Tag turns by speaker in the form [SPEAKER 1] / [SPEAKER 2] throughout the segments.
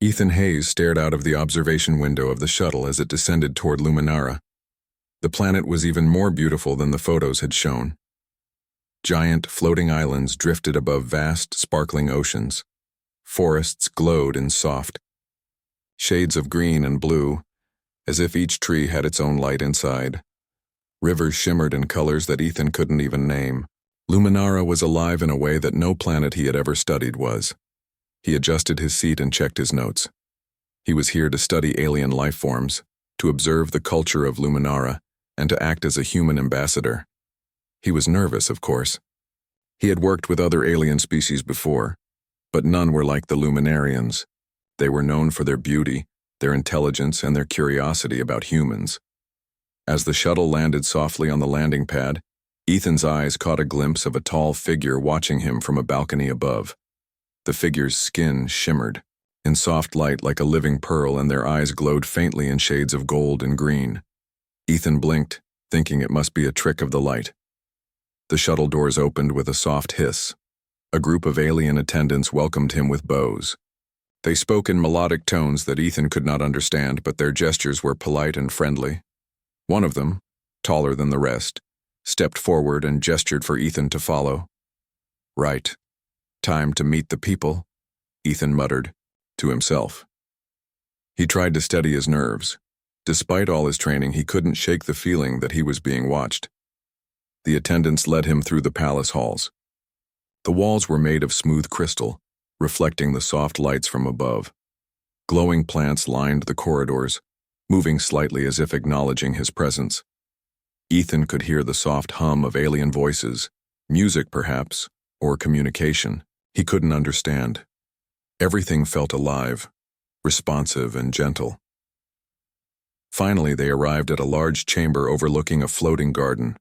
[SPEAKER 1] Ethan Hayes stared out of the observation window of the shuttle as it descended toward Luminara. The planet was even more beautiful than the photos had shown. Giant, floating islands drifted above vast, sparkling oceans. Forests glowed in soft shades of green and blue, as if each tree had its own light inside. Rivers shimmered in colors that Ethan couldn't even name. Luminara was alive in a way that no planet he had ever studied was. He adjusted his seat and checked his notes. He was here to study alien life forms, to observe the culture of Luminara, and to act as a human ambassador. He was nervous, of course. He had worked with other alien species before, but none were like the Luminarians. They were known for their beauty, their intelligence, and their curiosity about humans. As the shuttle landed softly on the landing pad, Ethan's eyes caught a glimpse of a tall figure watching him from a balcony above. The figure's skin shimmered in soft light like a living pearl, and their eyes glowed faintly in shades of gold and green. Ethan blinked, thinking it must be a trick of the light. The shuttle doors opened with a soft hiss. A group of alien attendants welcomed him with bows. They spoke in melodic tones that Ethan could not understand, but their gestures were polite and friendly. One of them, taller than the rest, stepped forward and gestured for Ethan to follow. "Right. Time to meet the people," Ethan muttered, to himself. He tried to steady his nerves. Despite all his training, he couldn't shake the feeling that he was being watched. The attendants led him through the palace halls. The walls were made of smooth crystal, reflecting the soft lights from above. Glowing plants lined the corridors, moving slightly as if acknowledging his presence. Ethan could hear the soft hum of alien voices, music perhaps, or communication. He couldn't understand. Everything felt alive, responsive and gentle. Finally, they arrived at a large chamber overlooking a floating garden.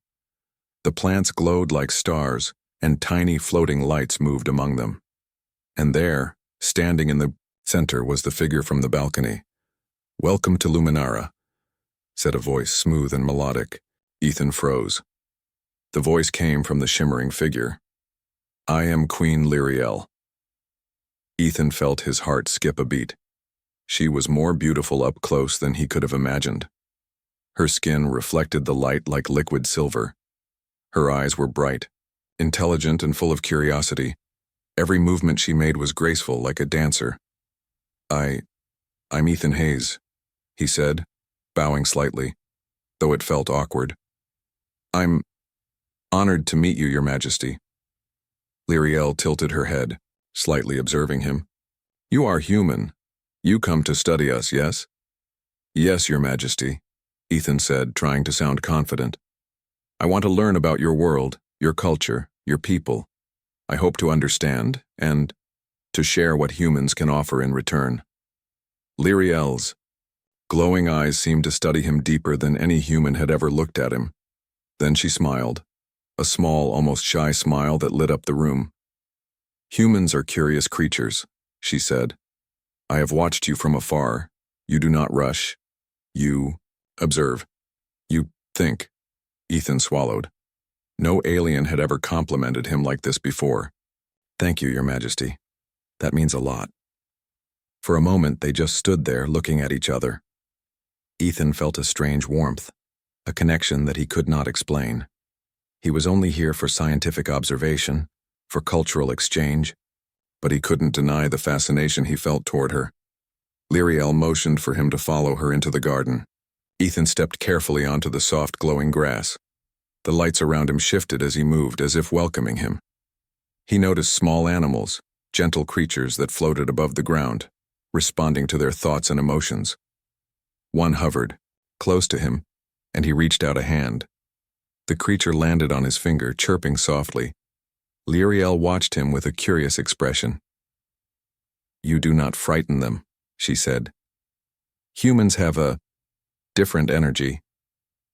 [SPEAKER 1] The plants glowed like stars, and tiny floating lights moved among them. And there, standing in the center, was the figure from the balcony. "Welcome to Luminara," said a voice smooth and melodic. Ethan froze. The voice came from the shimmering figure. "I am Queen Lyriel." Ethan felt his heart skip a beat. She was more beautiful up close than he could have imagined. Her skin reflected the light like liquid silver. Her eyes were bright, intelligent and full of curiosity. Every movement she made was graceful, like a dancer. I'm Ethan Hayes," he said, bowing slightly, though it felt awkward. "I'm honored to meet you, Your Majesty." Lyriel tilted her head, slightly observing him. "You are human. You come to study us, yes?" "Yes, Your Majesty," Ethan said, trying to sound confident. "I want to learn about your world, your culture, your people. I hope to understand, and to share what humans can offer in return." Lyriel's glowing eyes seemed to study him deeper than any human had ever looked at him. Then she smiled, a small, almost shy smile that lit up the room. "Humans are curious creatures," she said. "I have watched you from afar. You do not rush. You observe. You think." Ethan swallowed. No alien had ever complimented him like this before. "Thank you, Your Majesty. That means a lot." For a moment, they just stood there looking at each other. Ethan felt a strange warmth, a connection that he could not explain. He was only here for scientific observation, for cultural exchange, but he couldn't deny the fascination he felt toward her. Lyriel motioned for him to follow her into the garden. Ethan stepped carefully onto the soft, glowing grass. The lights around him shifted as he moved, as if welcoming him. He noticed small animals, gentle creatures that floated above the ground, responding to their thoughts and emotions. One hovered, close to him, and he reached out a hand. The creature landed on his finger, chirping softly. Lyriel watched him with a curious expression. "You do not frighten them," she said. "Humans have a different energy."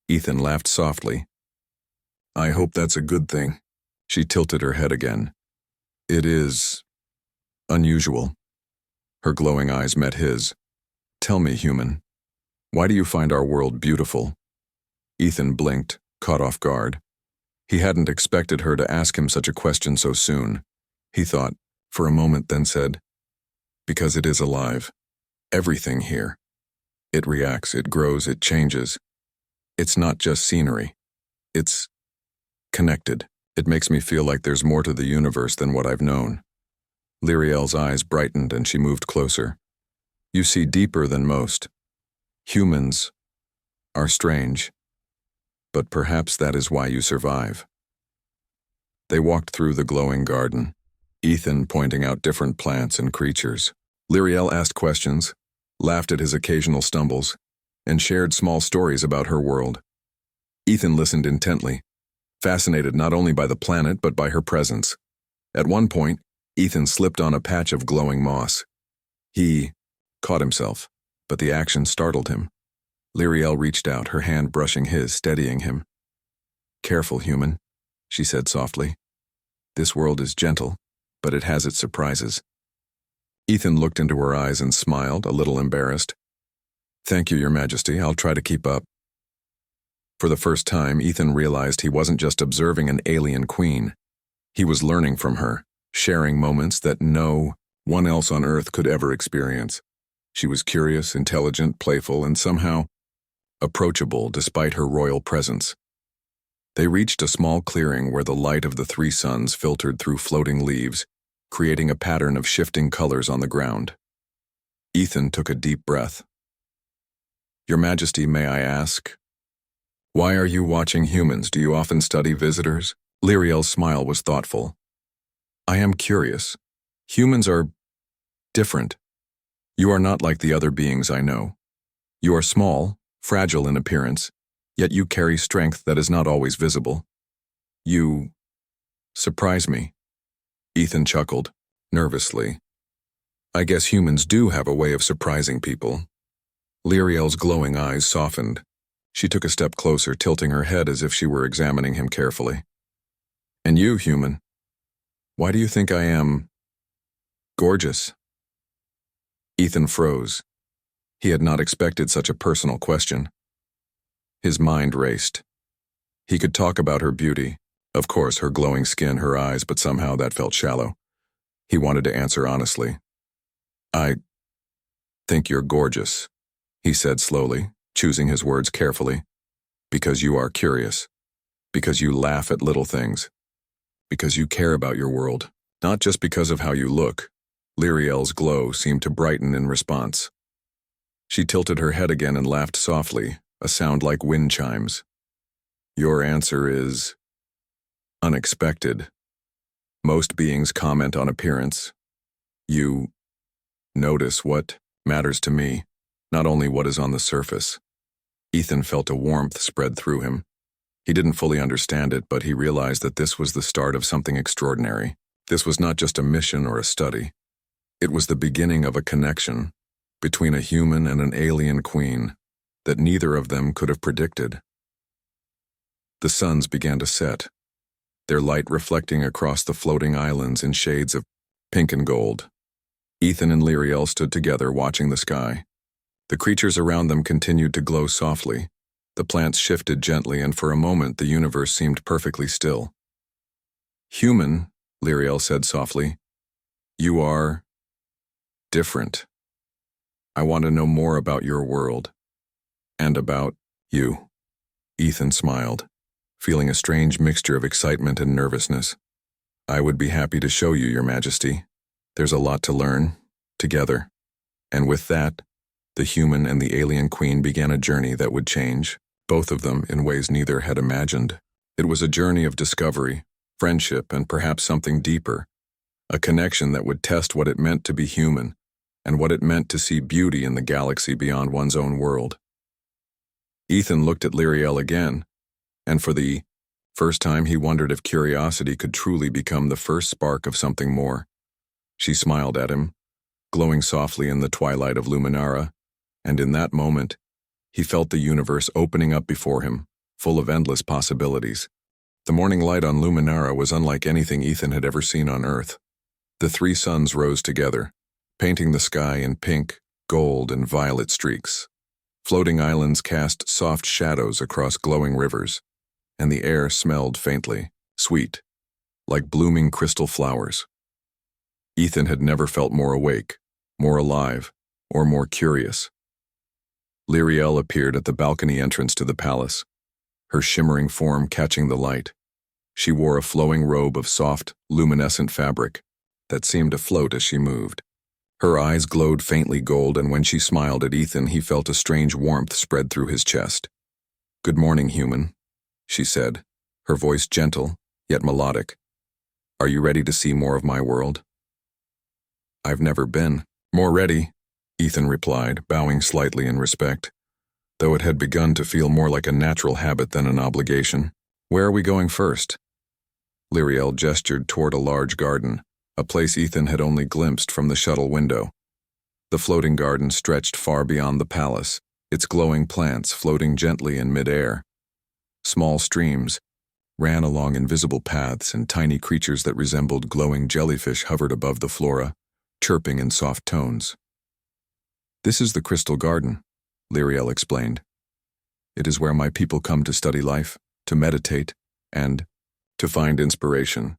[SPEAKER 1] Ethan laughed softly. "I hope that's a good thing." She tilted her head again. "It is unusual." Her glowing eyes met his. "Tell me, human, why do you find our world beautiful?" Ethan blinked, caught off guard. He hadn't expected her to ask him such a question so soon. He thought, for a moment, then said, "Because it is alive." Everything here. It reacts, it grows, it changes. It's not just scenery. It's connected. It makes me feel like there's more to the universe than what I've known. Lyriel's eyes brightened and she moved closer. You see deeper than most. Humans are strange, but perhaps that is why you survive. They walked through the glowing garden, Ethan pointing out different plants and creatures. Lyriel asked questions, laughed at his occasional stumbles, and shared small stories about her world. Ethan listened intently, fascinated not only by the planet but by her presence. At one point, Ethan slipped on a patch of glowing moss. He caught himself, but the action startled him. Lyriel reached out, her hand brushing his, steadying him. "Careful, human," she said softly. "This world is gentle, but it has its surprises." Ethan looked into her eyes and smiled, a little embarrassed. "Thank you, Your Majesty. I'll try to keep up." For the first time, Ethan realized he wasn't just observing an alien queen. He was learning from her, sharing moments that no one else on Earth could ever experience. She was curious, intelligent, playful, and somehow approachable despite her royal presence. They reached a small clearing where the light of the three suns filtered through floating leaves, creating a pattern of shifting colors on the ground. Ethan took a deep breath. "Your Majesty, may I ask, why are you watching humans? Do you often study visitors?" Lyriel's smile was thoughtful. "I am curious. Humans are different. You are not like the other beings I know. You are small, fragile in appearance, yet you carry strength that is not always visible. You surprise me." Ethan chuckled, nervously. "I guess humans do have a way of surprising people." Lyriel's glowing eyes softened. She took a step closer, tilting her head as if she were examining him carefully. "And you, human, why do you think I am gorgeous?" Ethan froze. He had not expected such a personal question. His mind raced. He could talk about her beauty, of course, her glowing skin, her eyes, but somehow that felt shallow. He wanted to answer honestly. "I think you're gorgeous," he said slowly, choosing his words carefully. "Because you are curious. Because you laugh at little things. Because you care about your world. Not just because of how you look." Lyriel's glow seemed to brighten in response. She tilted her head again and laughed softly, a sound like wind chimes. "Your answer is unexpected. Most beings comment on appearance. You notice what matters to me, not only what is on the surface." Ethan felt a warmth spread through him. He didn't fully understand it, but he realized that this was the start of something extraordinary. This was not just a mission or a study. It was the beginning of a connection between a human and an alien queen that neither of them could have predicted. The suns began to set, their light reflecting across the floating islands in shades of pink and gold. Ethan and Lyriel stood together watching the sky. The creatures around them continued to glow softly. The plants shifted gently, and for a moment the universe seemed perfectly still. "Human," Lyriel said softly, "you are different. I want to know more about your world. And about you." Ethan smiled, feeling a strange mixture of excitement and nervousness. "I would be happy to show you, Your Majesty. There's a lot to learn, together." And with that, the human and the alien queen began a journey that would change both of them in ways neither had imagined. It was a journey of discovery, friendship, and perhaps something deeper. A connection that would test what it meant to be human, and what it meant to see beauty in the galaxy beyond one's own world. Ethan looked at Lyriel again, and for the first time he wondered if curiosity could truly become the first spark of something more. She smiled at him, glowing softly in the twilight of Luminara, and in that moment, he felt the universe opening up before him, full of endless possibilities. The morning light on Luminara was unlike anything Ethan had ever seen on Earth. The three suns rose together, painting the sky in pink, gold, and violet streaks. Floating islands cast soft shadows across glowing rivers, and the air smelled faintly, sweet, like blooming crystal flowers. Ethan had never felt more awake, more alive, or more curious? Lyriel appeared at the balcony entrance to the palace, her shimmering form catching the light. She wore a flowing robe of soft, luminescent fabric that seemed to float as she moved. Her eyes glowed faintly gold, and when she smiled at Ethan, he felt a strange warmth spread through his chest. "Good morning, human," she said, her voice gentle, yet melodic. "Are you ready to see more of my world?" "I've never been more ready," Ethan replied, bowing slightly in respect, though it had begun to feel more like a natural habit than an obligation. "Where are we going first?" Lyriel gestured toward a large garden, a place Ethan had only glimpsed from the shuttle window. The floating garden stretched far beyond the palace, its glowing plants floating gently in mid-air. Small streams ran along invisible paths, and tiny creatures that resembled glowing jellyfish hovered above the flora, chirping in soft tones. "This is the Crystal Garden," Lyriel explained. "It is where my people come to study life, to meditate, and to find inspiration.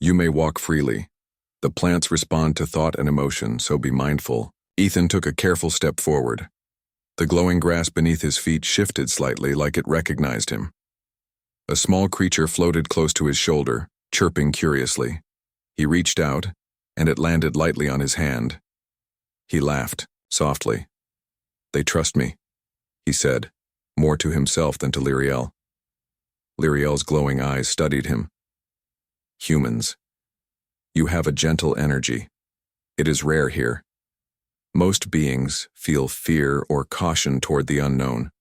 [SPEAKER 1] You may walk freely. The plants respond to thought and emotion, so be mindful." Ethan took a careful step forward. The glowing grass beneath his feet shifted slightly, like it recognized him. A small creature floated close to his shoulder, chirping curiously. He reached out, and it landed lightly on his hand. He laughed, softly. "They trust me," he said, more to himself than to Lyriel. Lyriel's glowing eyes studied him. "Humans, you have a gentle energy. It is rare here. Most beings feel fear or caution toward the unknown.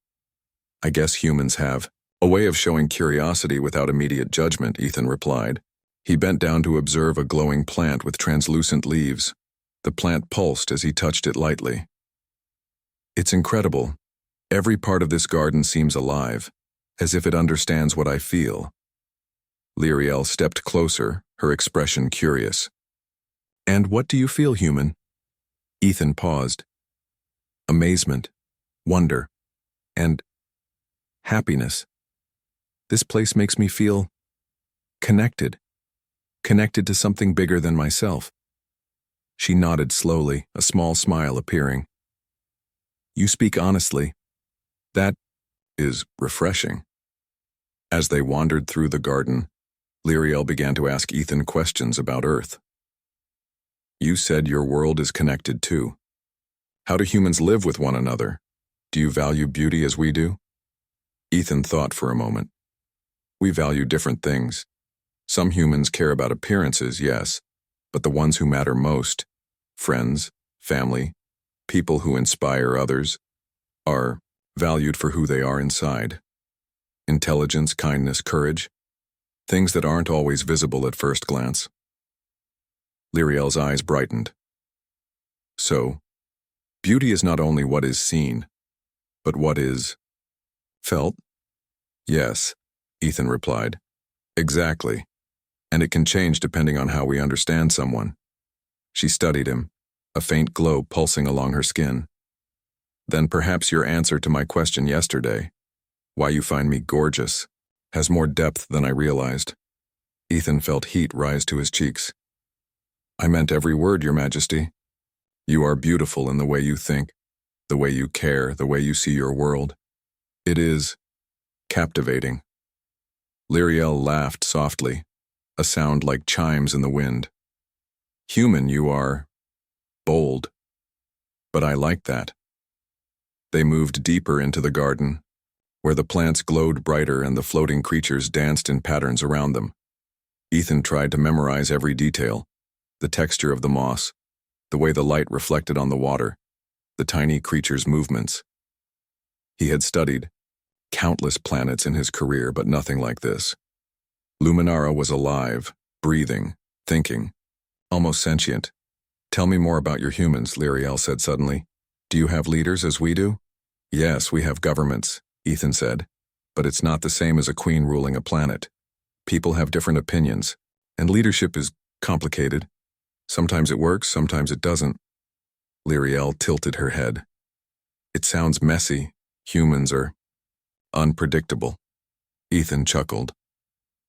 [SPEAKER 1] I guess humans have a way of showing curiosity without immediate judgment," Ethan replied. He bent down to observe a glowing plant with translucent leaves. The plant pulsed as he touched it lightly. "It's incredible. Every part of this garden seems alive, as if it understands what I feel." Lyriel stepped closer, her expression curious. "And what do you feel, human?" Ethan paused. "Amazement, wonder, and happiness. This place makes me feel connected to something bigger than myself." She nodded slowly, a small smile appearing. "You speak honestly. That is refreshing." As they wandered through the garden, Lyriel began to ask Ethan questions about Earth. "You said your world is connected too. How do humans live with one another? Do you value beauty as we do?" Ethan thought for a moment. "We value different things. Some humans care about appearances, yes, but the ones who matter most, friends, family, people who inspire others, are valued for who they are inside. Intelligence, kindness, courage, things that aren't always visible at first glance." Lyriel's eyes brightened. "So, beauty is not only what is seen, but what is felt?" "Yes," Ethan replied. "Exactly. And it can change depending on how we understand someone." She studied him, a faint glow pulsing along her skin. "Then perhaps your answer to my question yesterday, why you find me gorgeous, has more depth than I realized." Ethan felt heat rise to his cheeks. "I meant every word, Your Majesty. You are beautiful in the way you think, the way you care, the way you see your world. It is captivating." Lyriel laughed softly, a sound like chimes in the wind. "Human, you are bold. But I like that." They moved deeper into the garden, where the plants glowed brighter and the floating creatures danced in patterns around them. Ethan tried to memorize every detail: the texture of the moss, the way the light reflected on the water, the tiny creatures' movements. He had studied countless planets in his career, but nothing like this. Luminara was alive, breathing, thinking, almost sentient. "Tell me more about your humans," Lyriel said suddenly. "Do you have leaders as we do?" "Yes, we have governments," Ethan said, "but it's not the same as a queen ruling a planet. People have different opinions, and leadership is complicated. Sometimes it works, sometimes it doesn't." Lyriel tilted her head. "It sounds messy. Humans are unpredictable." Ethan chuckled.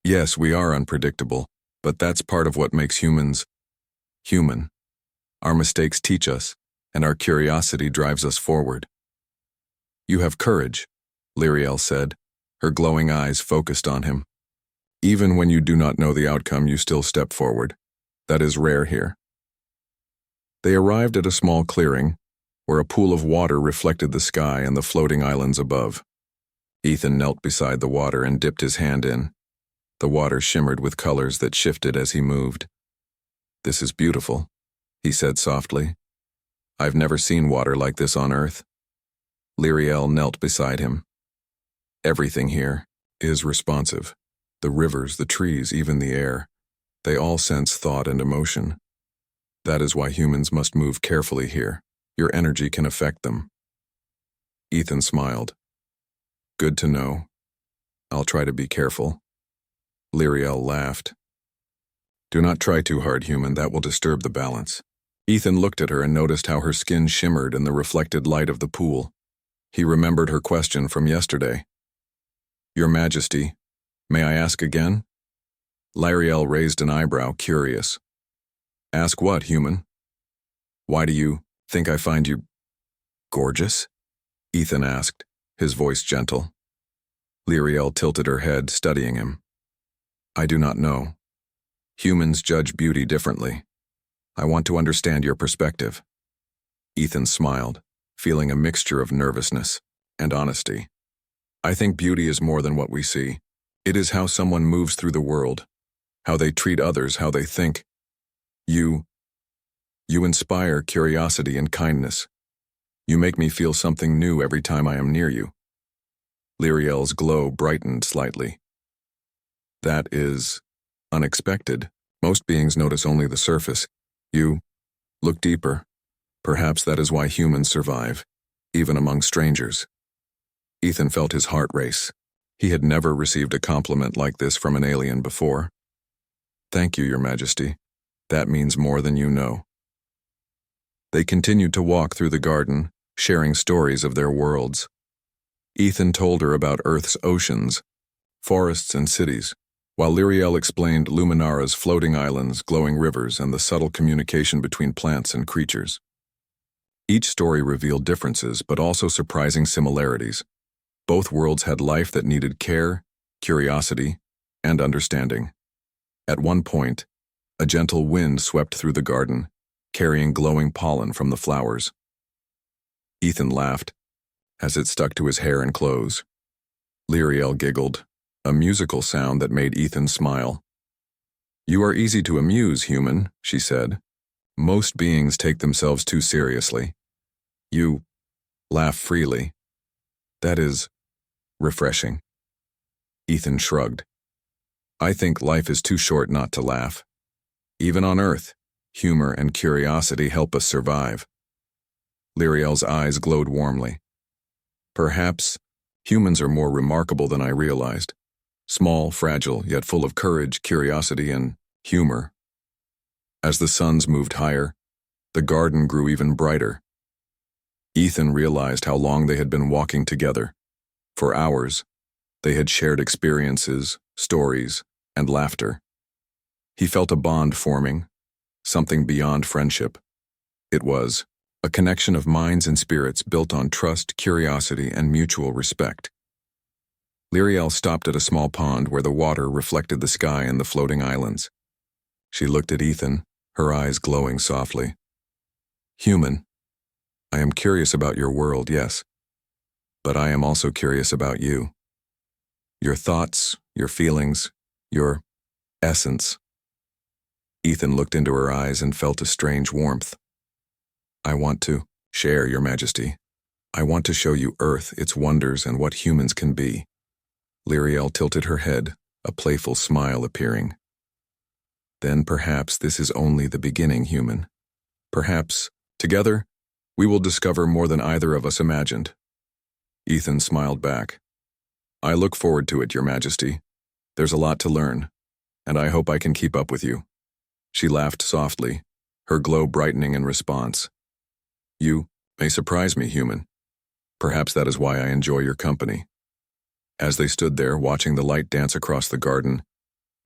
[SPEAKER 1] "Yes, we are unpredictable, but that's part of what makes humans human. Our mistakes teach us, and our curiosity drives us forward. You have courage, Lyriel said, her glowing eyes focused on him. Even when you do not know the outcome, you still step forward. That is rare here. They arrived at a small clearing, where a pool of water reflected the sky and the floating islands above. Ethan knelt beside the water and dipped his hand in. The water shimmered with colors that shifted as he moved. "This is beautiful," he said softly. "I've never seen water like this on Earth." Lyriel knelt beside him. "Everything here is responsive. The rivers, the trees, even the air. They all sense thought and emotion. That is why humans must move carefully here. Your energy can affect them." Ethan smiled. "Good to know. I'll try to be careful." Lyriel laughed. "Do not try too hard, human. That will disturb the balance." Ethan looked at her and noticed how her skin shimmered in the reflected light of the pool. He remembered her question from yesterday. "Your Majesty, may I ask again?" Lyriel raised an eyebrow, curious. "Ask what, human?" "Why do you think I find you gorgeous?" Ethan asked, his voice gentle. Lyriel tilted her head, studying him. "I do not know. Humans judge beauty differently. I want to understand your perspective." Ethan smiled, feeling a mixture of nervousness and honesty. "I think beauty is more than what we see. It is how someone moves through the world, how they treat others, how they think. You inspire curiosity and kindness. You make me feel something new every time I am near you." Lyriel's glow brightened slightly. "That is unexpected. Most beings notice only the surface. You look deeper. Perhaps that is why humans survive, even among strangers." Ethan felt his heart race. He had never received a compliment like this from an alien before. "Thank you, Your Majesty. That means more than you know." They continued to walk through the garden, sharing stories of their worlds. Ethan told her about Earth's oceans, forests, and cities, while Lyriel explained Luminara's floating islands, glowing rivers, and the subtle communication between plants and creatures. Each story revealed differences, but also surprising similarities. Both worlds had life that needed care, curiosity, and understanding. At one point, a gentle wind swept through the garden, carrying glowing pollen from the flowers. Ethan laughed, as it stuck to his hair and clothes. Lyriel giggled, a musical sound that made Ethan smile. "You are easy to amuse, human," she said. "Most beings take themselves too seriously. You laugh freely. That is refreshing." Ethan shrugged. "I think life is too short not to laugh. Even on Earth, humor and curiosity help us survive." Lyriel's eyes glowed warmly. "Perhaps humans are more remarkable than I realized. Small, fragile, yet full of courage, curiosity, and humor." As the suns moved higher, the garden grew even brighter. Ethan realized how long they had been walking together. For hours, they had shared experiences, stories, and laughter. He felt a bond forming, something beyond friendship. It was a connection of minds and spirits built on trust, curiosity, and mutual respect. Lyriel stopped at a small pond where the water reflected the sky and the floating islands. She looked at Ethan, her eyes glowing softly. "Human, I am curious about your world, yes, but I am also curious about you. Your thoughts, your feelings, your essence." Ethan looked into her eyes and felt a strange warmth. "I want to share, Your Majesty. I want to show you Earth, its wonders, and what humans can be." Lyriel tilted her head, a playful smile appearing. "Then perhaps this is only the beginning, human. Perhaps, together, we will discover more than either of us imagined." Ethan smiled back. "I look forward to it, Your Majesty. There's a lot to learn, and I hope I can keep up with you." She laughed softly, her glow brightening in response. "You may surprise me, human. Perhaps that is why I enjoy your company." As they stood there watching the light dance across the garden,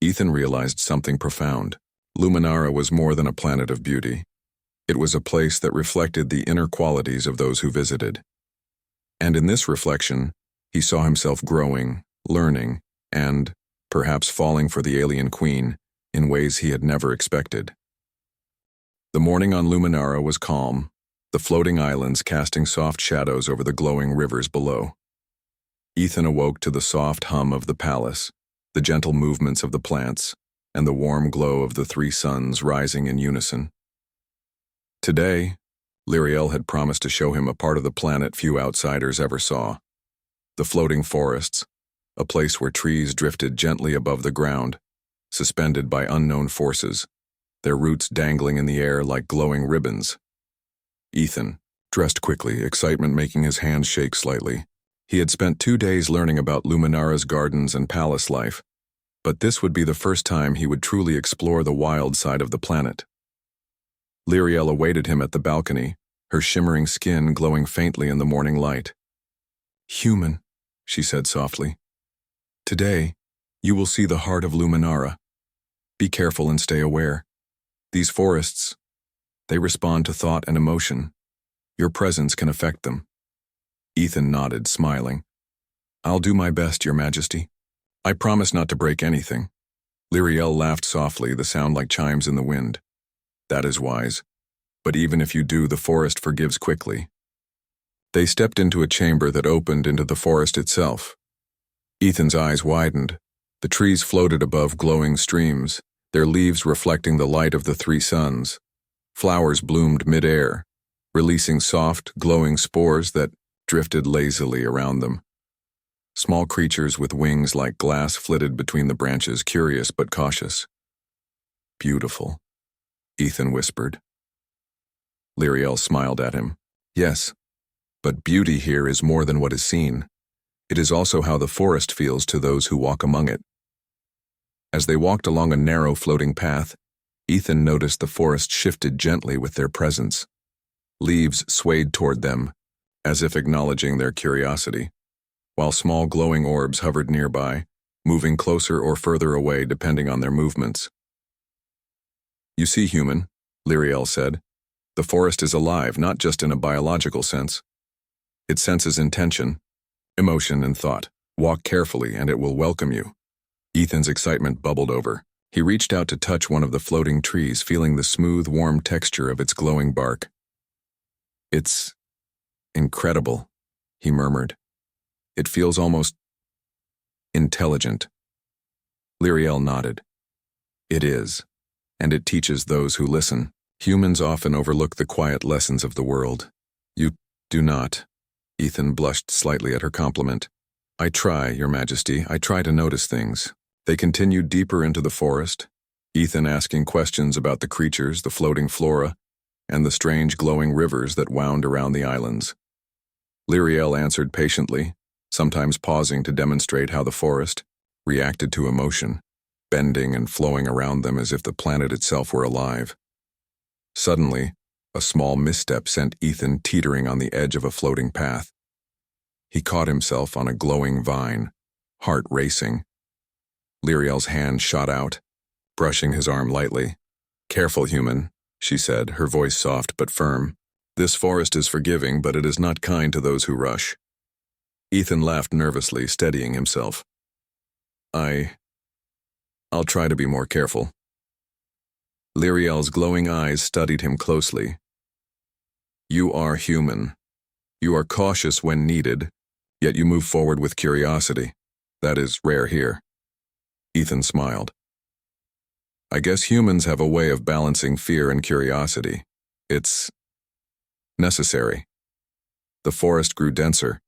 [SPEAKER 1] Ethan realized something profound. Luminara was more than a planet of beauty. It was a place that reflected the inner qualities of those who visited. And in this reflection, he saw himself growing, learning, and, perhaps falling for the alien queen in ways he had never expected. The morning on Luminara was calm, the floating islands casting soft shadows over the glowing rivers below. Ethan awoke to the soft hum of the palace, the gentle movements of the plants, and the warm glow of the three suns rising in unison. Today, Lyriel had promised to show him a part of the planet few outsiders ever saw. The floating forests, a place where trees drifted gently above the ground, suspended by unknown forces, their roots dangling in the air like glowing ribbons. Ethan dressed quickly, excitement making his hands shake slightly. He had spent 2 days learning about Luminara's gardens and palace life, but this would be the first time he would truly explore the wild side of the planet. Lyriel awaited him at the balcony, her shimmering skin glowing faintly in the morning light. "Human," she said softly. "Today, you will see the heart of Luminara. Be careful and stay aware. These forests, they respond to thought and emotion. Your presence can affect them." Ethan nodded, smiling. "I'll do my best, Your Majesty. I promise not to break anything." Lyriel laughed softly, the sound like chimes in the wind. "That is wise. But even if you do, the forest forgives quickly." They stepped into a chamber that opened into the forest itself. Ethan's eyes widened. The trees floated above glowing streams, their leaves reflecting the light of the three suns. Flowers bloomed mid-air, releasing soft, glowing spores that drifted lazily around them. Small creatures with wings like glass flitted between the branches, curious but cautious. "Beautiful," Ethan whispered. Lyriel smiled at him. "Yes, but beauty here is more than what is seen. It is also how the forest feels to those who walk among it." As they walked along a narrow floating path, Ethan noticed the forest shifted gently with their presence. Leaves swayed toward them, as if acknowledging their curiosity, while small glowing orbs hovered nearby, moving closer or further away depending on their movements. "You see, human," Lyriel said, "the forest is alive, not just in a biological sense. It senses intention, emotion, and thought. Walk carefully and it will welcome you." Ethan's excitement bubbled over. He reached out to touch one of the floating trees, feeling the smooth, warm texture of its glowing bark. "It's incredible," he murmured. "It feels almost intelligent." Lyriel nodded. "It is, and it teaches those who listen. Humans often overlook the quiet lessons of the world." "You do not." Ethan blushed slightly at her compliment. "I try, Your Majesty. I try to notice things." They continued deeper into the forest, Ethan asking questions about the creatures, the floating flora, and the strange glowing rivers that wound around the islands. Lyriel answered patiently, sometimes pausing to demonstrate how the forest reacted to emotion, bending and flowing around them as if the planet itself were alive. Suddenly, a small misstep sent Ethan teetering on the edge of a floating path. He caught himself on a glowing vine, heart racing. Lyriel's hand shot out, brushing his arm lightly. "Careful, human," she said, her voice soft but firm. "This forest is forgiving, but it is not kind to those who rush." Ethan laughed nervously, steadying himself. I'll try to be more careful." Lyriel's glowing eyes studied him closely. "You are human. You are cautious when needed, yet you move forward with curiosity. That is rare here." Ethan smiled. "I guess humans have a way of balancing fear and curiosity. It's necessary." The forest grew denser,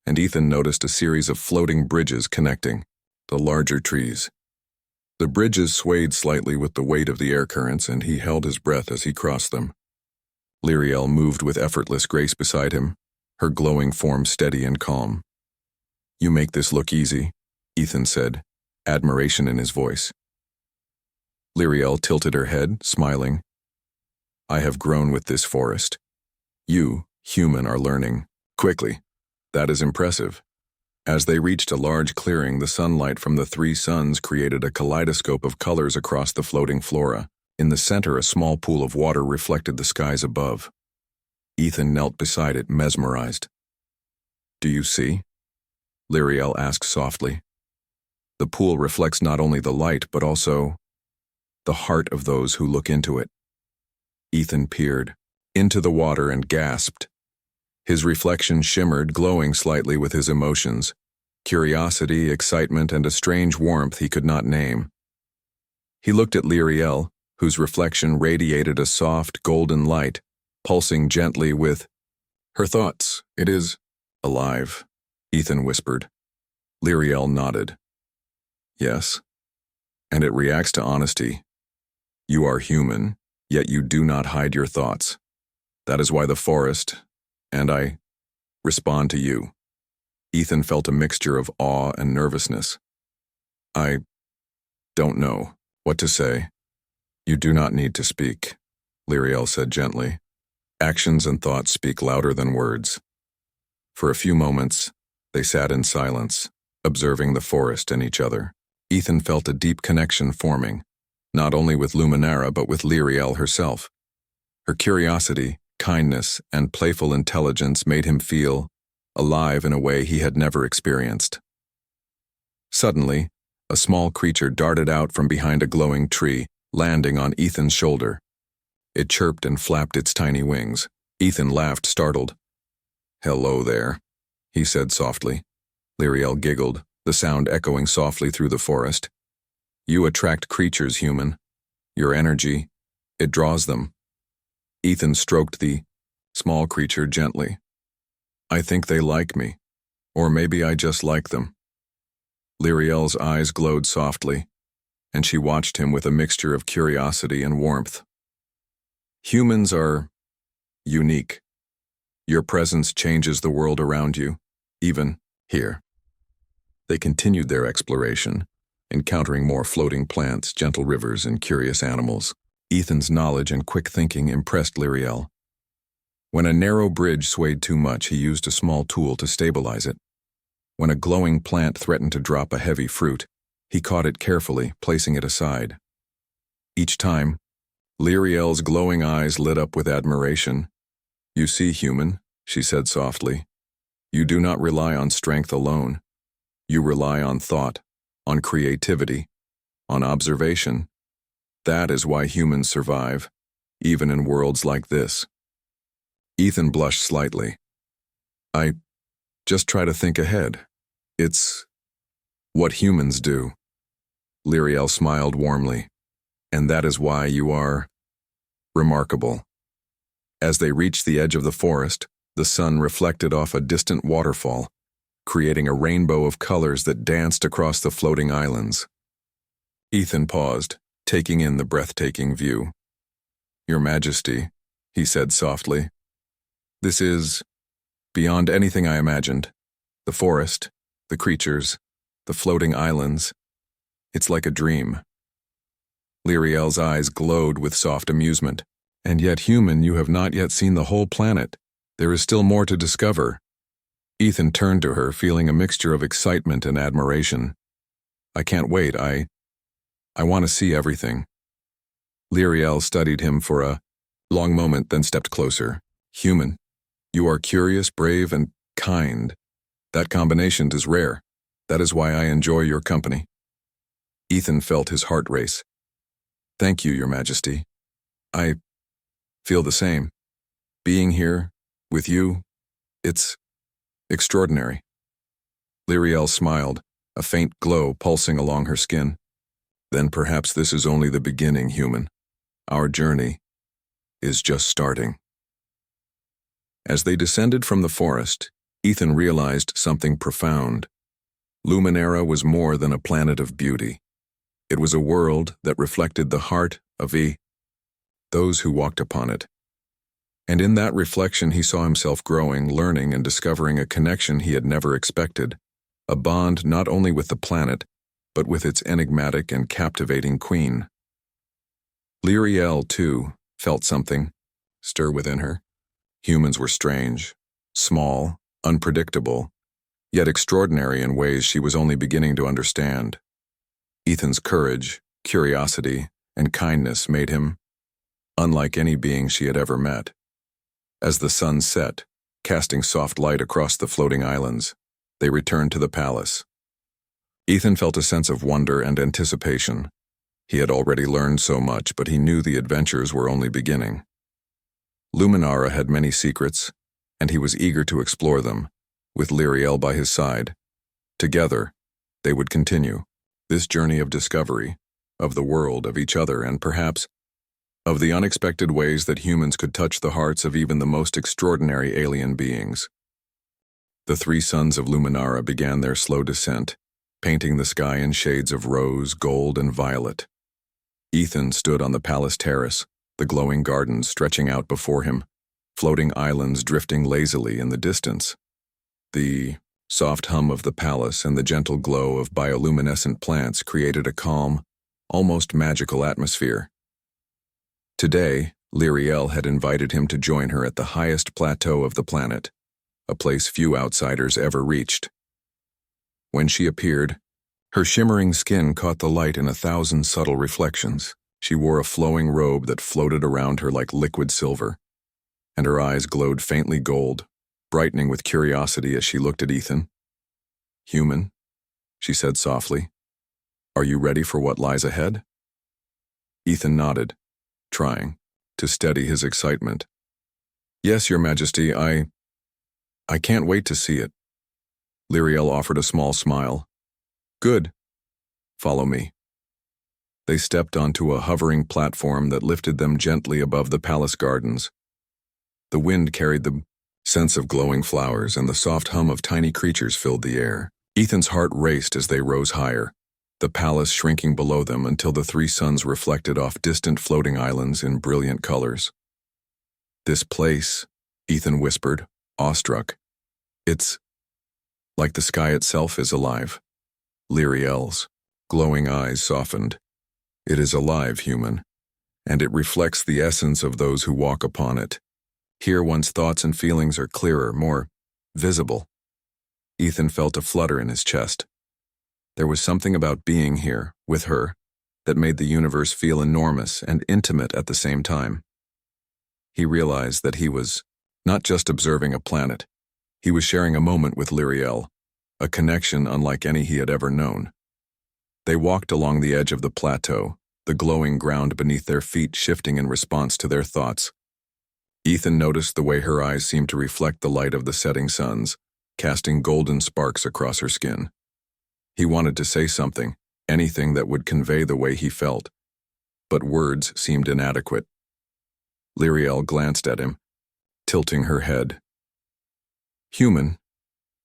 [SPEAKER 1] and Ethan noticed a series of floating bridges connecting the larger trees. The bridges swayed slightly with the weight of the air currents, and he held his breath as he crossed them. Lyriel moved with effortless grace beside him, her glowing form steady and calm. "You make this look easy," Ethan said, admiration in his voice. Lyriel tilted her head, smiling. "I have grown with this forest. You, human, are learning quickly. That is impressive." As they reached a large clearing, the sunlight from the three suns created a kaleidoscope of colors across the floating flora. In the center, a small pool of water reflected the skies above. Ethan knelt beside it, mesmerized. "Do you see?" Lyriel asked softly. "The pool reflects not only the light, but also the heart of those who look into it." Ethan peered into the water and gasped. His reflection shimmered, glowing slightly with his emotions, curiosity, excitement, and a strange warmth he could not name. He looked at Lyriel, whose reflection radiated a soft, golden light, pulsing gently with her thoughts. "It is alive," Ethan whispered. Lyriel nodded. "Yes. And it reacts to honesty. You are human, yet you do not hide your thoughts. That is why the forest, and I, respond to you." Ethan felt a mixture of awe and nervousness. "I don't know what to say." "You do not need to speak," Lyriel said gently. "Actions and thoughts speak louder than words." For a few moments, they sat in silence, observing the forest and each other. Ethan felt a deep connection forming, not only with Luminara but with Lyriel herself. Her curiosity, kindness, and playful intelligence made him feel alive in a way he had never experienced. Suddenly, a small creature darted out from behind a glowing tree, landing on Ethan's shoulder. It chirped and flapped its tiny wings. Ethan laughed, startled. "Hello there," he said softly. Lyriel giggled, the sound echoing softly through the forest. "You attract creatures, human. Your energy, it draws them." Ethan stroked the small creature gently. "I think they like me, or maybe I just like them." Lyriel's eyes glowed softly, and she watched him with a mixture of curiosity and warmth. "Humans are unique. Your presence changes the world around you, even here." They continued their exploration, encountering more floating plants, gentle rivers, and curious animals. Ethan's knowledge and quick thinking impressed Lyriel. When a narrow bridge swayed too much, he used a small tool to stabilize it. When a glowing plant threatened to drop a heavy fruit, he caught it carefully, placing it aside. Each time, Lyriel's glowing eyes lit up with admiration. "You see, human," she said softly. "You do not rely on strength alone. You rely on thought, on creativity, on observation. That is why humans survive, even in worlds like this." Ethan blushed slightly. "I just try to think ahead. It's what humans do." Lyriel smiled warmly. "And that is why you are remarkable." As they reached the edge of the forest, the sun reflected off a distant waterfall, creating a rainbow of colors that danced across the floating islands. Ethan paused, taking in the breathtaking view. "Your Majesty," he said softly. "This is beyond anything I imagined. The forest, the creatures, the floating islands. It's like a dream." Lyriel's eyes glowed with soft amusement. "And yet, human, you have not yet seen the whole planet. There is still more to discover." Ethan turned to her, feeling a mixture of excitement and admiration. "I can't wait. I want to see everything." Lyriel studied him for a long moment, then stepped closer. "Human, you are curious, brave, and kind. That combination is rare. That is why I enjoy your company." Ethan felt his heart race. "Thank you, Your Majesty. I feel the same. Being here, with you, it's extraordinary." Lyriel smiled, a faint glow pulsing along her skin. "Then perhaps this is only the beginning, human. Our journey is just starting." As they descended from the forest, Ethan realized something profound. Luminara was more than a planet of beauty. It was a world that reflected the heart of those who walked upon it. And in that reflection he saw himself growing, learning, and discovering a connection he had never expected, a bond not only with the planet, but with its enigmatic and captivating queen. Lyriel, too, felt something stir within her. Humans were strange, small, unpredictable, yet extraordinary in ways she was only beginning to understand. Ethan's courage, curiosity, and kindness made him unlike any being she had ever met. As the sun set, casting soft light across the floating islands, they returned to the palace. Ethan felt a sense of wonder and anticipation. He had already learned so much, but he knew the adventures were only beginning. Luminara had many secrets, and he was eager to explore them, with Lyriel by his side. Together, they would continue this journey of discovery, of the world, of each other, and perhaps of the unexpected ways that humans could touch the hearts of even the most extraordinary alien beings. The three sons of Luminara began their slow descent, painting the sky in shades of rose, gold, and violet. Ethan stood on the palace terrace, the glowing gardens stretching out before him, floating islands drifting lazily in the distance. The soft hum of the palace and the gentle glow of bioluminescent plants created a calm, almost magical atmosphere. Today, Lyriel had invited him to join her at the highest plateau of the planet, a place few outsiders ever reached. When she appeared, her shimmering skin caught the light in 1,000 subtle reflections. She wore a flowing robe that floated around her like liquid silver, and her eyes glowed faintly gold, brightening with curiosity as she looked at Ethan. "Human," she said softly, "are you ready for what lies ahead?" Ethan nodded, trying to steady his excitement. "Yes, Your Majesty, I can't wait to see it." Lyriel offered a small smile. "Good. Follow me." They stepped onto a hovering platform that lifted them gently above the palace gardens. The wind carried the scents of glowing flowers, and the soft hum of tiny creatures filled the air. Ethan's heart raced as they rose higher, the palace shrinking below them until the three suns reflected off distant floating islands in brilliant colors. "This place," Ethan whispered, awestruck. "It's like the sky itself is alive." Lyriel's glowing eyes softened. "It is alive, human, and it reflects the essence of those who walk upon it. Here one's thoughts and feelings are clearer, more visible." Ethan felt a flutter in his chest. There was something about being here, with her, that made the universe feel enormous and intimate at the same time. He realized that he was not just observing a planet. He was sharing a moment with Lyriel, a connection unlike any he had ever known. They walked along the edge of the plateau, the glowing ground beneath their feet shifting in response to their thoughts. Ethan noticed the way her eyes seemed to reflect the light of the setting suns, casting golden sparks across her skin. He wanted to say something, anything that would convey the way he felt, but words seemed inadequate. Lyriel glanced at him, tilting her head. "Human,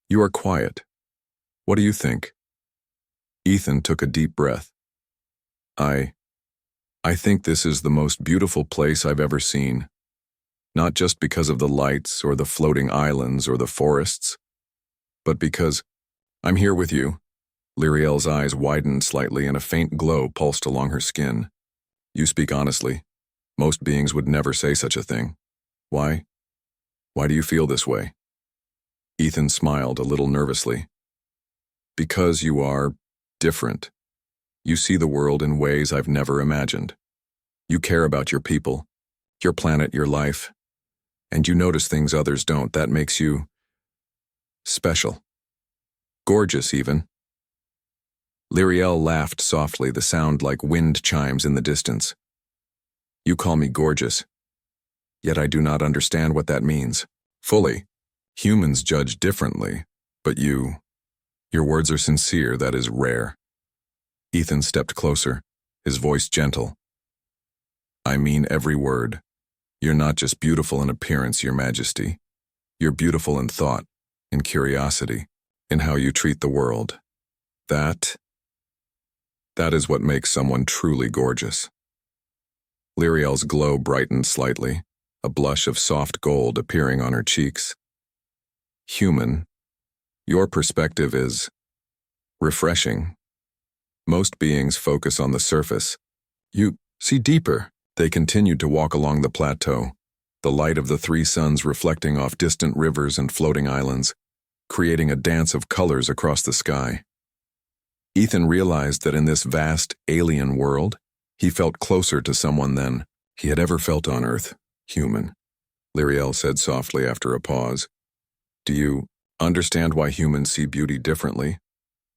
[SPEAKER 1] you are quiet. What do you think?" Ethan took a deep breath. I think this is the most beautiful place I've ever seen. Not just because of the lights or the floating islands or the forests, but because I'm here with you." Lyriel's eyes widened slightly and a faint glow pulsed along her skin. "You speak honestly. Most beings would never say such a thing. Why? Why do you feel this way?" Ethan smiled a little nervously. "Because you are different. You see the world in ways I've never imagined. You care about your people, your planet, your life, and you notice things others don't. That makes you special. Gorgeous, even." Lyriel laughed softly, the sound like wind chimes in the distance. "You call me gorgeous, yet I do not understand what that means. Fully. Humans judge differently, but your words are sincere. That is rare." Ethan stepped closer, his voice gentle. "I mean every word. You're not just beautiful in appearance, Your Majesty. You're beautiful in thought, in curiosity, in how you treat the world. That is what makes someone truly gorgeous." Lyriel's glow brightened slightly, a blush of soft gold appearing on her cheeks. "Human, your perspective is refreshing. Most beings focus on the surface. You see deeper." They continued to walk along the plateau, the light of the three suns reflecting off distant rivers and floating islands, creating a dance of colors across the sky. Ethan realized that in this vast, alien world, He felt closer to someone than he had ever felt on Earth, human. Lyriel said softly after a pause. Do you understand why humans see beauty differently?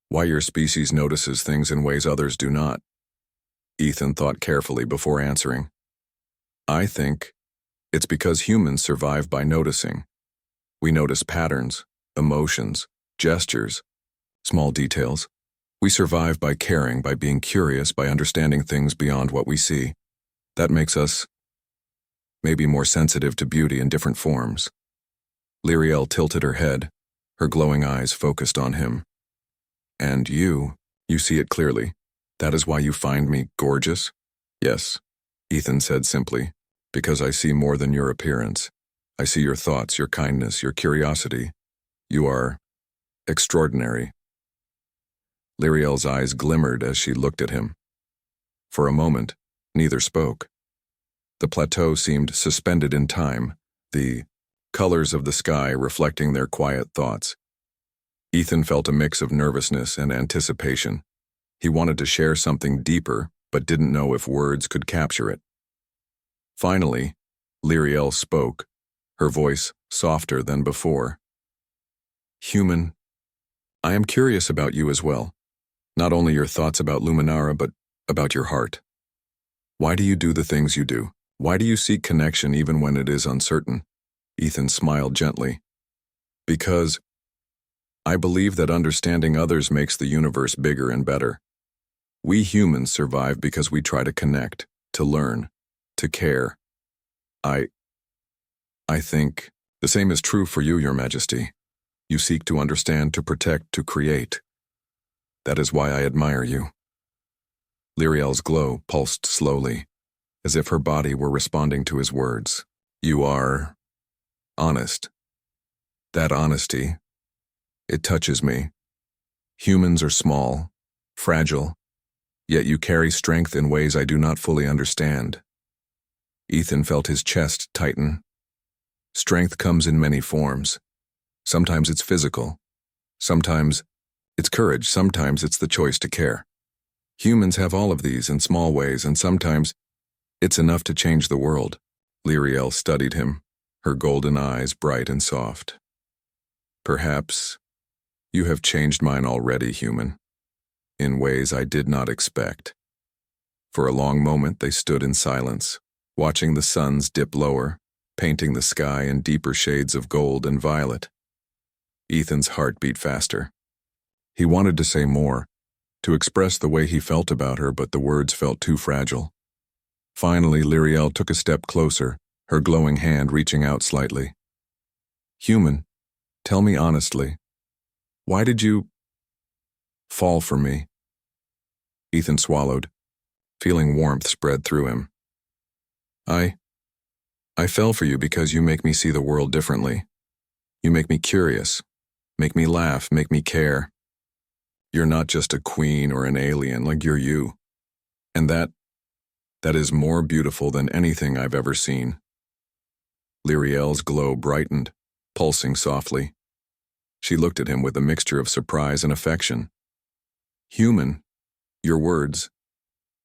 [SPEAKER 1] Why your species notices things in ways others do not? Ethan thought carefully before answering. I think it's because humans survive by noticing. We notice patterns, emotions, gestures, small details. We survive by caring, by being curious, by understanding things beyond what we see. That makes us maybe more sensitive to beauty in different forms. Lyriel tilted her head, her glowing eyes focused on him. And you see it clearly. That is why you find me gorgeous? Yes, Ethan said simply, because I see more than your appearance. I see your thoughts, your kindness, your curiosity. You are extraordinary. Lyriel's eyes glimmered as she looked at him. For a moment, neither spoke. The plateau seemed suspended in time, the colors of the sky reflecting their quiet thoughts. Ethan felt a mix of nervousness and anticipation. He wanted to share something deeper, but didn't know if words could capture it. Finally, Lyriel spoke, her voice softer than before. Human, I am curious about you as well. Not only your thoughts about Luminara, but about your heart. Why do you do the things you do? Why do you seek connection even when it is uncertain? Ethan smiled gently. Because I believe that understanding others makes the universe bigger and better. We humans survive because we try to connect, to learn, to care. I think the same is true for you, Your Majesty. You seek to understand, to protect, to create. That is why I admire you. Lyriel's glow pulsed slowly, as if her body were responding to his words. You are honest. That honesty, it touches me. Humans are small, fragile, yet you carry strength in ways I do not fully understand. Ethan felt his chest tighten. Strength comes in many forms. Sometimes it's physical. Sometimes it's courage. Sometimes it's the choice to care. Humans have all of these in small ways, and sometimes it's enough to change the world. Lyriel studied him, her golden eyes bright and soft. Perhaps you have changed mine already, human, in ways I did not expect. For a long moment they stood in silence, watching the suns dip lower, painting the sky in deeper shades of gold and violet. Ethan's heart beat faster. He wanted to say more, to express the way he felt about her, but the words felt too fragile. Finally, Lyriel took a step closer, her glowing hand reaching out slightly. Human, tell me honestly, why did you fall for me? Ethan swallowed, feeling warmth spread through him. I fell for you because you make me see the world differently. You make me curious, make me laugh, make me care. You're not just a queen or an alien, like you're you. And that is more beautiful than anything I've ever seen. Lyriel's glow brightened, pulsing softly. She looked at him with a mixture of surprise and affection. Human, your words,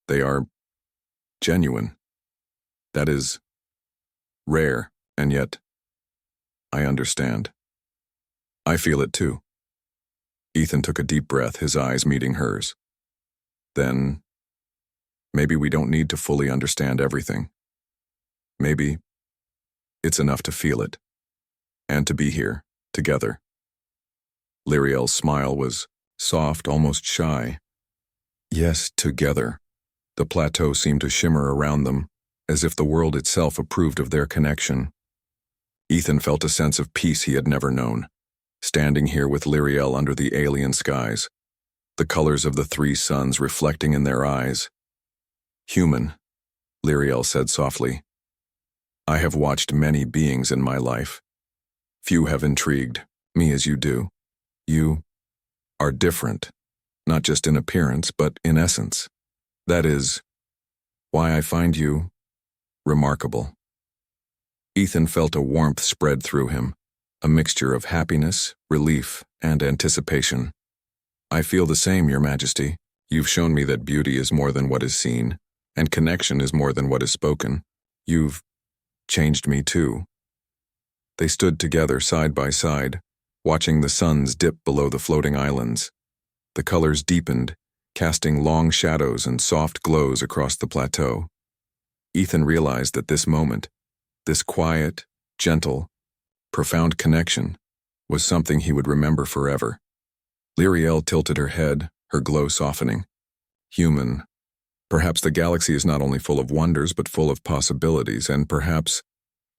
[SPEAKER 1] they are genuine. That is rare, and yet I understand. I feel it too. Ethan took a deep breath, his eyes meeting hers. Then, maybe we don't need to fully understand everything. Maybe it's enough to feel it, and to be here, together. Lyriel's smile was soft, almost shy. Yes, together. The plateau seemed to shimmer around them, as if the world itself approved of their connection. Ethan felt a sense of peace he had never known, standing here with Lyriel under the alien skies, the colors of the three suns reflecting in their eyes. Human, Lyriel said softly. I have watched many beings in my life. Few have intrigued me as you do. You are different, not just in appearance, but in essence. That is why I find you remarkable. Ethan felt a warmth spread through him, a mixture of happiness, relief, and anticipation. I feel the same, Your Majesty. You've shown me that beauty is more than what is seen, And connection is more than what is spoken. You've changed me too. They stood together side by side, watching the suns dip below the floating islands. The colors deepened, casting long shadows and soft glows across the plateau. Ethan realized that this moment, this quiet, gentle, profound connection, was something he would remember forever. Lyriel tilted her head, her glow softening. Human. Perhaps the galaxy is not only full of wonders but full of possibilities, and perhaps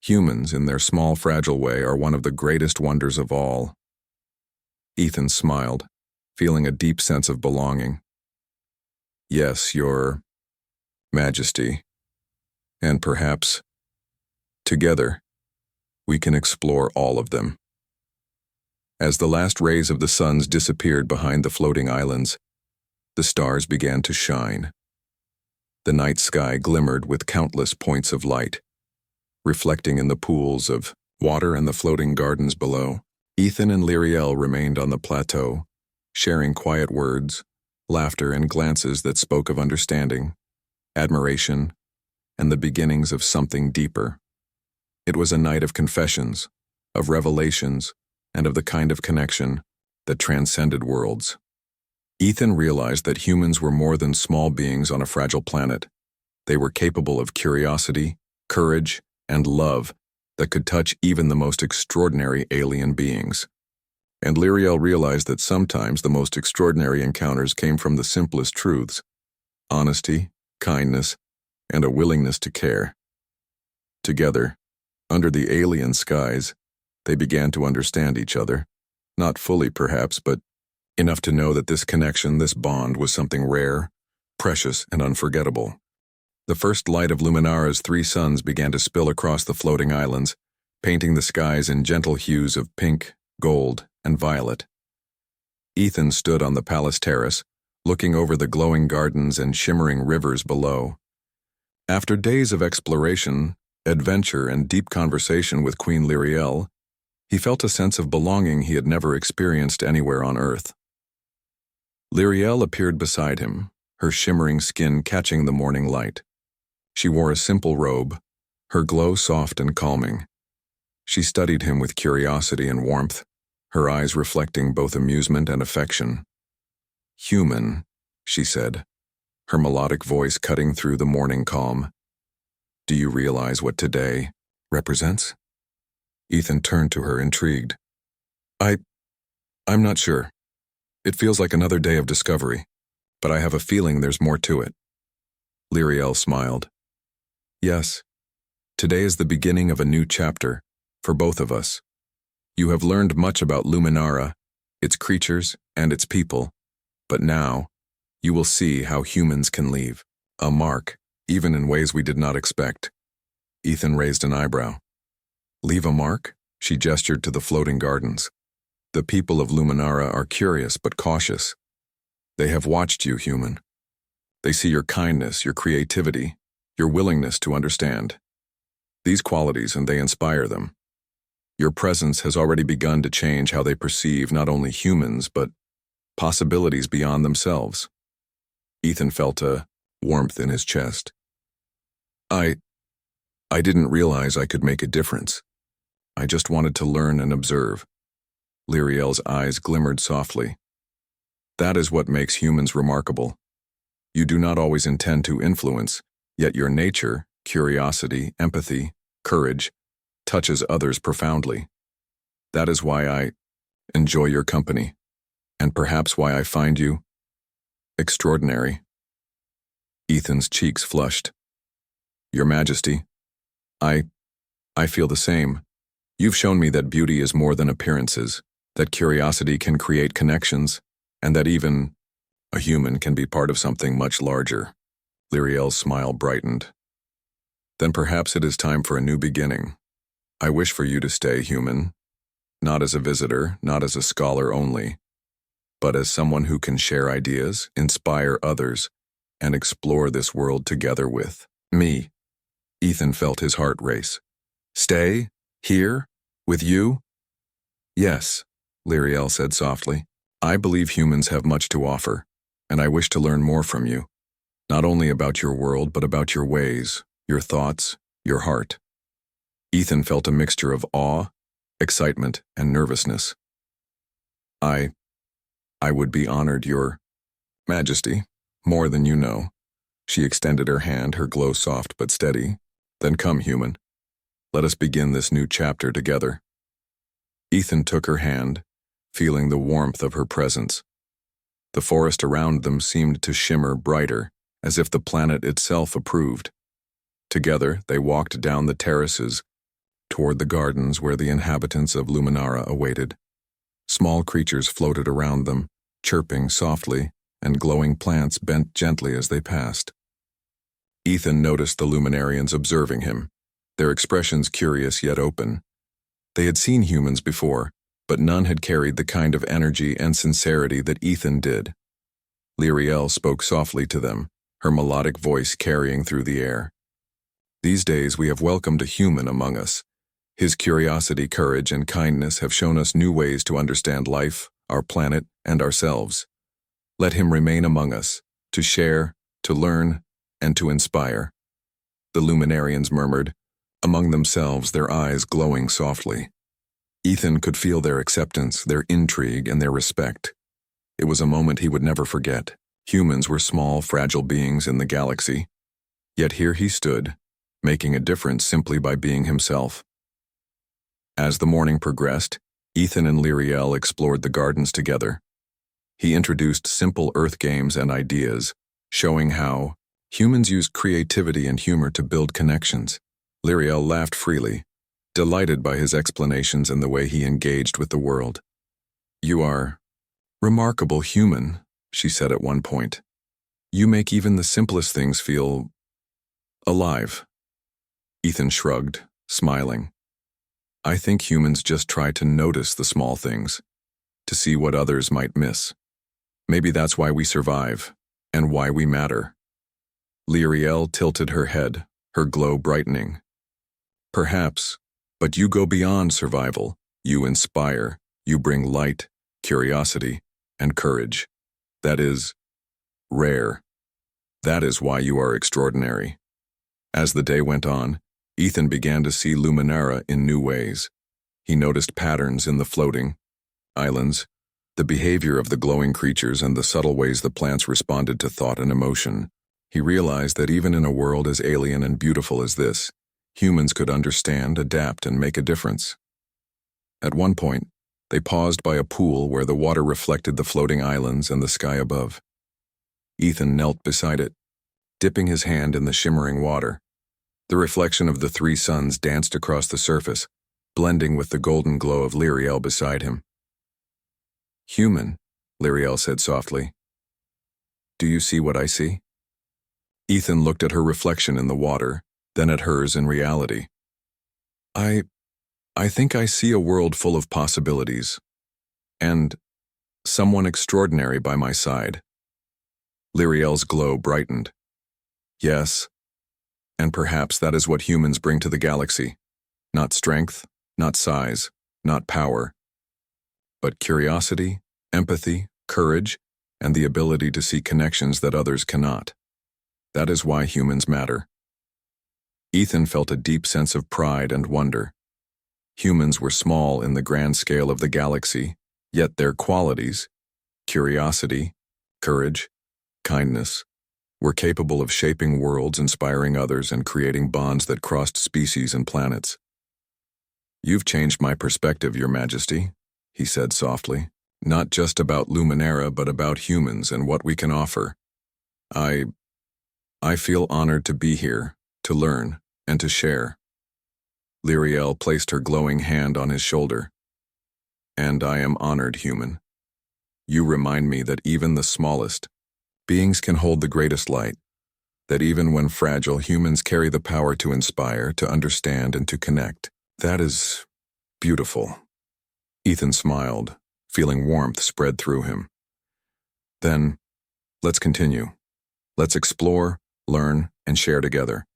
[SPEAKER 1] humans, in their small, fragile way, are one of the greatest wonders of all. Ethan smiled, feeling a deep sense of belonging. Yes, Your Majesty. And perhaps, together, we can explore all of them. As the last rays of the suns disappeared behind the floating islands, the stars began to shine. The night sky glimmered with countless points of light, reflecting in the pools of water and the floating gardens below. Ethan and Lyriel remained on the plateau, sharing quiet words, laughter, and glances that spoke of understanding, admiration, and the beginnings of something deeper. It was a night of confessions, of revelations, and of the kind of connection that transcended worlds. Ethan realized that humans were more than small beings on a fragile planet. They were capable of curiosity, courage, and love that could touch even the most extraordinary alien beings. And Lyriel realized that sometimes the most extraordinary encounters came from the simplest truths: honesty, kindness, and a willingness to care. Together, under the alien skies, they began to understand each other, not fully perhaps, but enough to know that this connection, this bond, was something rare, precious, and unforgettable. The first light of Luminara's 3 suns began to spill across the floating islands, painting the skies in gentle hues of pink, gold, and violet. Ethan stood on the palace terrace, looking over the glowing gardens and shimmering rivers below. After days of exploration, adventure, and deep conversation with Queen Lyriel, he felt a sense of belonging he had never experienced anywhere on Earth. Lyriel appeared beside him, her shimmering skin catching the morning light. She wore a simple robe, her glow soft and calming. She studied him with curiosity and warmth, her eyes reflecting both amusement and affection. "Human," she said, her melodic voice cutting through the morning calm. "Do you realize what today represents?" Ethan turned to her, intrigued. I'm not sure. It feels like another day of discovery, but I have a feeling there's more to it." Lyriel smiled. "Yes, today is the beginning of a new chapter, for both of us. You have learned much about Luminara, its creatures, and its people, but now, you will see how humans can leave a mark, even in ways we did not expect." Ethan raised an eyebrow. "Leave a mark?" She gestured to the floating gardens. "The people of Luminara are curious but cautious. They have watched you, human. They see your kindness, your creativity, your willingness to understand. These qualities, and they inspire them. Your presence has already begun to change how they perceive not only humans, but possibilities beyond themselves." Ethan felt a warmth in his chest. I didn't realize I could make a difference. I just wanted to learn and observe." Lyriel's eyes glimmered softly. "That is what makes humans remarkable. You do not always intend to influence, yet your nature, curiosity, empathy, courage, touches others profoundly. That is why I enjoy your company, and perhaps why I find you extraordinary." Ethan's cheeks flushed. "Your Majesty, I feel the same. You've shown me that beauty is more than appearances, that curiosity can create connections, and that even a human can be part of something much larger." Lyriel's smile brightened. "Then perhaps it is time for a new beginning. I wish for you to stay human, not as a visitor, not as a scholar only, but as someone who can share ideas, inspire others, and explore this world together with me." Ethan felt his heart race. "Stay? Here? With you?" "Yes," Lyriel said softly. "I believe humans have much to offer, and I wish to learn more from you. Not only about your world, but about your ways, your thoughts, your heart. Ethan felt a mixture of awe, excitement, and nervousness. I would be honored, Your Majesty, more than you know. She extended her hand, her glow soft but steady. Then come, human. Let us begin this new chapter together. Ethan took her hand, feeling the warmth of her presence. The forest around them seemed to shimmer brighter, as if the planet itself approved. Together, they walked down the terraces, toward the gardens where the inhabitants of Luminara awaited. Small creatures floated around them, chirping softly, and glowing plants bent gently as they passed. Ethan noticed the Luminarians observing him, their expressions curious yet open. They had seen humans before, but none had carried the kind of energy and sincerity that Ethan did. Lyriel spoke softly to them, her melodic voice carrying through the air. These days we have welcomed a human among us. His curiosity, courage, and kindness have shown us new ways to understand life, our planet, and ourselves. Let him remain among us, to share, to learn, and to inspire. The Luminarians murmured, among themselves, their eyes glowing softly. Ethan could feel their acceptance, their intrigue, and their respect. It was a moment he would never forget. Humans were small, fragile beings in the galaxy. Yet here he stood, making a difference simply by being himself. As the morning progressed, Ethan and Lyriel explored the gardens together. He introduced simple Earth games and ideas, showing how humans use creativity and humor to build connections. Lyriel laughed freely, delighted by his explanations and the way he engaged with the world. "You are remarkable human," she said at one point. "You make even the simplest things feel alive." Ethan shrugged, smiling. "I think humans just try to notice the small things, to see what others might miss. Maybe that's why we survive, and why we matter." Lyriel tilted her head, her glow brightening. "Perhaps, but you go beyond survival. You inspire, you bring light, curiosity, and courage. That is rare. That is why you are extraordinary." As the day went on, Ethan began to see Luminara in new ways. He noticed patterns in the floating islands, the behavior of the glowing creatures, and the subtle ways the plants responded to thought and emotion. He realized that even in a world as alien and beautiful as this, humans could understand, adapt, and make a difference. At one point, they paused by a pool where the water reflected the floating islands and the sky above. Ethan knelt beside it, dipping his hand in the shimmering water. The reflection of the three suns danced across the surface, blending with the golden glow of Lyriel beside him. "Human," Lyriel said softly. "Do you see what I see?" Ethan looked at her reflection in the water, then at hers in reality. I think I see a world full of possibilities, and someone extraordinary by my side." Lyriel's glow brightened. "Yes, and perhaps that is what humans bring to the galaxy. Not strength, not size, not power, but curiosity, empathy, courage, and the ability to see connections that others cannot. That is why humans matter." Ethan felt a deep sense of pride and wonder. Humans were small in the grand scale of the galaxy, yet their qualities, curiosity, courage, kindness, were capable of shaping worlds, inspiring others, and creating bonds that crossed species and planets. "You've changed my perspective, Your Majesty," he said softly. "Not just about Luminara, but about humans and what we can offer. I feel honored to be here, to learn, and to share." Lyriel placed her glowing hand on his shoulder. "And I am honored, human. You remind me that even the smallest beings can hold the greatest light, that even when fragile, humans carry the power to inspire, to understand, and to connect. That is beautiful." Ethan smiled, feeling warmth spread through him. "Then, let's continue. Let's explore, learn, and share together.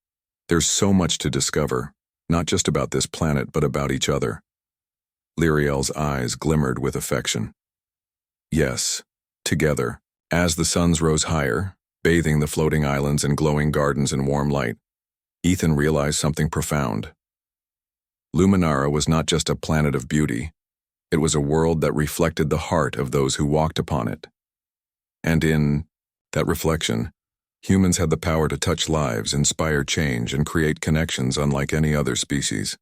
[SPEAKER 1] There's so much to discover, not just about this planet, but about each other." Lyriel's eyes glimmered with affection. "Yes, together." As the suns rose higher, bathing the floating islands and glowing gardens in warm light, Ethan realized something profound. Luminara was not just a planet of beauty, it was a world that reflected the heart of those who walked upon it. And in that reflection, humans had the power to touch lives, inspire change, and create connections unlike any other species.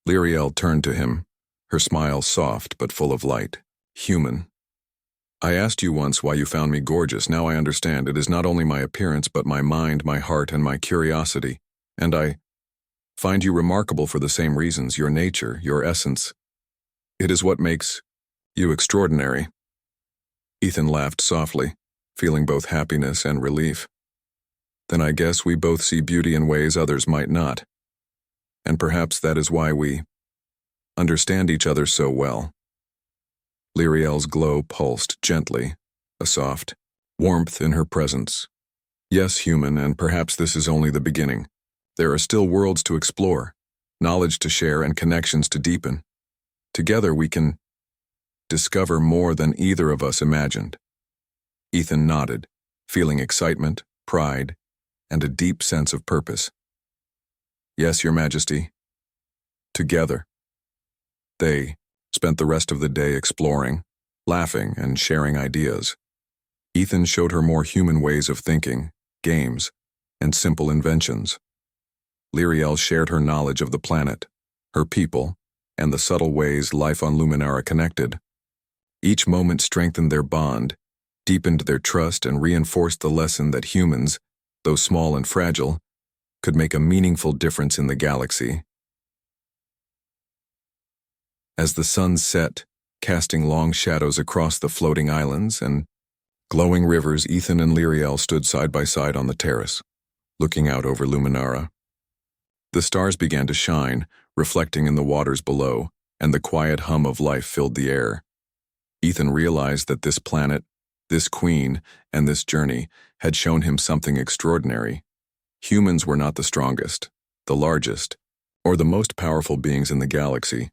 [SPEAKER 1] Lyriel turned to him, her smile soft but full of light. Human. I asked you once why you found me gorgeous. Now I understand it is not only my appearance but my mind, my heart, and my curiosity. And I find you remarkable for the same reasons, your nature, your essence. It is what makes you extraordinary. Ethan laughed softly, feeling both happiness and relief. Then I guess we both see beauty in ways others might not. And perhaps that is why we understand each other so well. Lyriel's glow pulsed gently, a soft warmth in her presence. Yes, human, and perhaps this is only the beginning. There are still worlds to explore, knowledge to share, and connections to deepen. Together we can discover more than either of us imagined. Ethan nodded, feeling excitement, pride, and a deep sense of purpose. Yes, Your Majesty. Together. They spent the rest of the day exploring, laughing, and sharing ideas. Ethan showed her more human ways of thinking, games, and simple inventions. Lyriel shared her knowledge of the planet, her people, and the subtle ways life on Luminara connected. Each moment strengthened their bond, deepened their trust, and reinforced the lesson that humans, though small and fragile, could make a meaningful difference in the galaxy. As the sun set, casting long shadows across the floating islands and glowing rivers, Ethan and Lyriel stood side by side on the terrace, looking out over Luminara. The stars began to shine, reflecting in the waters below, and the quiet hum of life filled the air. Ethan realized that this planet, this queen, and this journey had shown him something extraordinary. Humans were not the strongest, the largest, or the most powerful beings in the galaxy,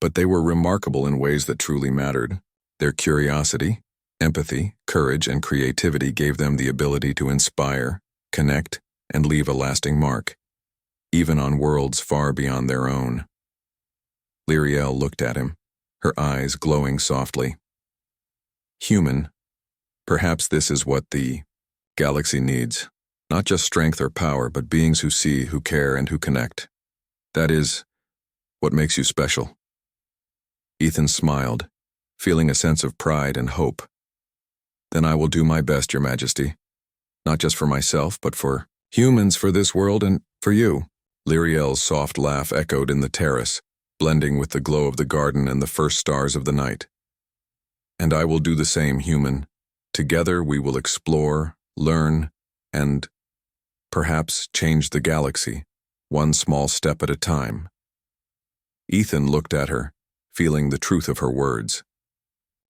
[SPEAKER 1] but they were remarkable in ways that truly mattered. Their curiosity, empathy, courage, and creativity gave them the ability to inspire, connect, and leave a lasting mark, even on worlds far beyond their own. Lyriel looked at him, her eyes glowing softly. Human, perhaps this is what the galaxy needs. Not just strength or power, but beings who see, who care, and who connect. That is what makes you special. Ethan smiled, feeling a sense of pride and hope. Then I will do my best, Your Majesty. Not just for myself, but for humans, for this world, and for you. Lyriel's soft laugh echoed in the terrace, blending with the glow of the garden and the first stars of the night. And I will do the same, human. Together we will explore, learn, and perhaps change the galaxy, one small step at a time. Ethan looked at her, feeling the truth of her words.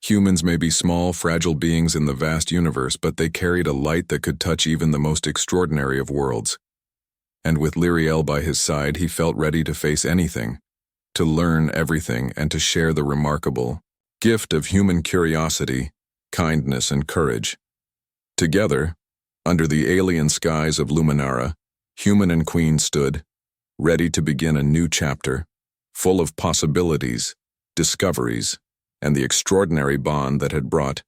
[SPEAKER 1] Humans may be small, fragile beings in the vast universe, but they carried a light that could touch even the most extraordinary of worlds. And with Lyriel by his side, he felt ready to face anything, to learn everything, and to share the remarkable gift of human curiosity, kindness, and courage. Together, under the alien skies of Luminara, human and queen stood, ready to begin a new chapter, full of possibilities, discoveries, and the extraordinary bond that had brought